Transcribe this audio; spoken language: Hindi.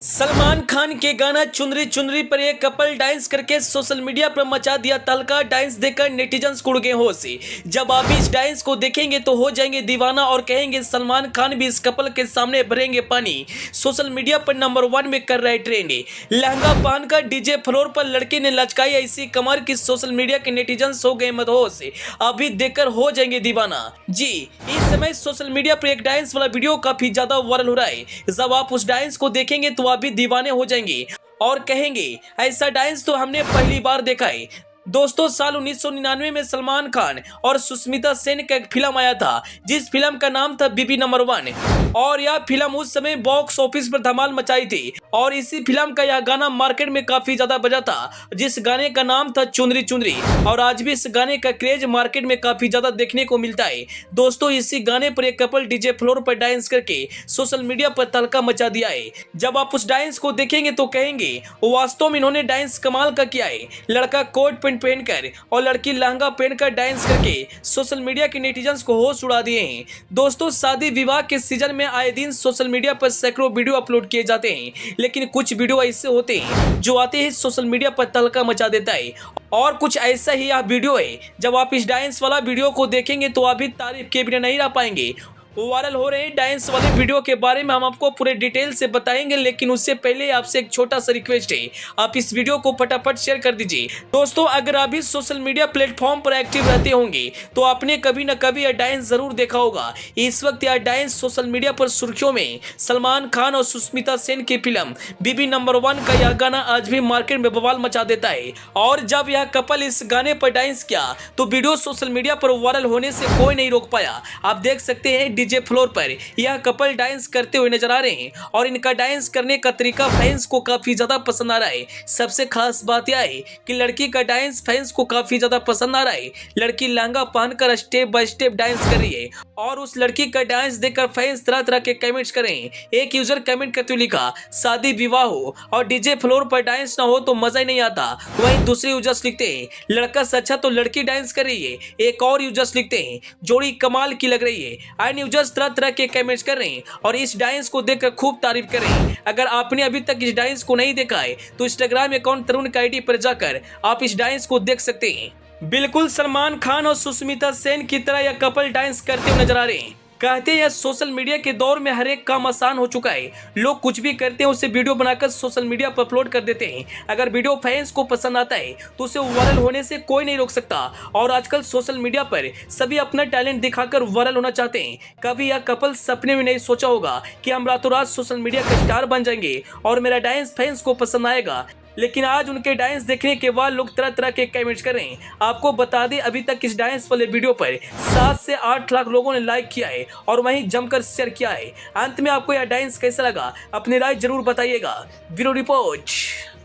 सलमान खान के गाना चुनरी चुनरी पर एक कपल डांस करके सोशल मीडिया पर मचा दिया तहलका। डांस देखकर नेटिजन्स उड़ गए होश। जब आप इस डांस को देखेंगे तो हो जाएंगे दीवाना और कहेंगे सलमान खान भी इस कपल के सामने भरेंगे पानी। सोशल मीडिया पर नंबर 1 में कर रहे ट्रेंड। लहंगा पहनकर डीजे फ्लोर पर लड़के ने लचकाई ऐसी कमर की सोशल मीडिया के नेटिजन्स हो गए मदहोश। अभी देखकर हो जाएंगे दीवाना। जी, इस समय सोशल मीडिया पर एक डांस वाला वीडियो काफी ज्यादा वायरल हो रहा है। जब आप उस डांस को देखेंगे तो आप भी दीवाने हो जाएंगे और कहेंगे ऐसा डांस तो हमने पहली बार देखा है। दोस्तों, साल 1999 में सलमान खान और सुष्मिता सेन का एक फिल्म आया था जिस फिल्म का नाम था बीबी नंबर 1 और यह फिल्म उस समय बॉक्स ऑफिस पर धमाल मचाई थी और इसी फिल्म का यह गाना मार्केट में काफी ज्यादा बजा था जिस गाने का नाम था चुनरी चुनरी। और आज भी इस गाने का क्रेज मार्केट में काफी ज्यादा देखने को मिलता है। दोस्तों, इसी गाने पर एक कपल डीजे फ्लोर पर डांस करके सोशल मीडिया पर तहलका मचा दिया है। जब आप उस डांस को देखेंगे तो कहेंगे वास्तव में इन्होंने डांस कमाल का किया है। लड़का कोट पैंट पहनकर और लड़की लहंगा पहनकर डांस करके सोशल मीडिया के नेटिजन्स को होश उड़ा दिए हैं। दोस्तों, शादी विवाह के सीजन में आए दिन सोशल मीडिया पर सैकड़ों वीडियो अपलोड किए जाते हैं, लेकिन कुछ वीडियो ऐसे होते हैं जो आते ही सोशल मीडिया पर तहलका मचा देता है और कुछ ऐसा ही यह वीडियो है। जब आप इस डांस वाला वीडियो को देखेंगे तो आप भी तारीफ के बिना नहीं रह पाएंगे। वायरल हो रहे डांस वाले वीडियो के बारे में हम आपको पूरे डिटेल से बताएंगे, लेकिन उससे पहले आपसे एक छोटा सा रिक्वेस्ट है, आप इस वीडियो को फटाफट शेयर कर दीजिए। दोस्तों, अगर आप इस सोशल मीडिया प्लेटफॉर्म पर एक्टिव रहते होंगे तो आपने कभी न कभी यह डांस जरूर देखा होगा। इस वक्त यह डांस सोशल मीडिया पर सुर्खियों में सलमान खान और सुष्मिता सेन की फिल्म बीबी नंबर 1 का यह गाना आज भी मार्केट में बवाल मचा देता है। और जब यह कपल इस गाने पर डांस किया तो वीडियो सोशल मीडिया पर वायरल होने से कोई नहीं रोक पाया। आप देख सकते हैं डीजे फ्लोर पर यह कपल डांस करते हुए नजर आ रहे हैं और इनका डांस करने का तरीका फैंस को काफी ज्यादा पसंद आ रहा है। सबसे खास बात यह है कि लड़की का डांस फैंस को काफी ज्यादा पसंद आ रहा है। लड़की लहंगा पहनकर स्टेप बाय स्टेप डांस कर रही है और उस लड़की का डांस देखकर फैंस तरह तरह के कमेंट्स कर रहे हैं। एक यूजर कमेंट करते हुए लिखा, शादी विवाह हो और डीजे फ्लोर पर डांस ना हो तो मजा ही नहीं आता। वहीं दूसरे यूजर्स लिखते हैं, लड़का से अच्छा तो लड़की डांस कर रही है। एक और यूजर्स लिखते हैं, जोड़ी कमाल की लग रही है। एंड यूजर्स तरह के कमेंट्स कर रहे हैं और इस डांस को देखकर खूब तारीफ कर रहे हैं। अगर आपने अभी तक इस डांस को नहीं देखा है तो इंस्टाग्राम अकाउंट तरुण का आईडी पर जाकर आप इस डांस को देख सकते हैं। बिल्कुल सलमान खान और सुष्मिता सेन की तरह यह कपल डांस करते हुए नजर आ रहे हैं। कहते हैं सोशल मीडिया के दौर में हर एक काम आसान हो चुका है। लोग कुछ भी करते हैं उसे वीडियो बनाकर सोशल मीडिया पर अपलोड कर देते हैं। अगर वीडियो फैंस को पसंद आता है तो उसे वायरल होने से कोई नहीं रोक सकता और आजकल सोशल मीडिया पर सभी अपना टैलेंट दिखाकर वायरल होना चाहते हैं। कभी यह कपल सपने में नहीं सोचा होगा कि हम रातों रात सोशल मीडिया का स्टार बन जाएंगे और मेरा डांस फैंस को पसंद आएगा, लेकिन आज उनके डांस देखने के बाद लोग तरह तरह के कमेंट्स कर रहे हैं। आपको बता दें, अभी तक इस डांस वाले वीडियो पर 7 से 8 लाख लोगों ने लाइक किया है और वहीं जमकर शेयर किया है। अंत में आपको यह डांस कैसा लगा अपनी राय जरूर बताइएगा। Bureau report.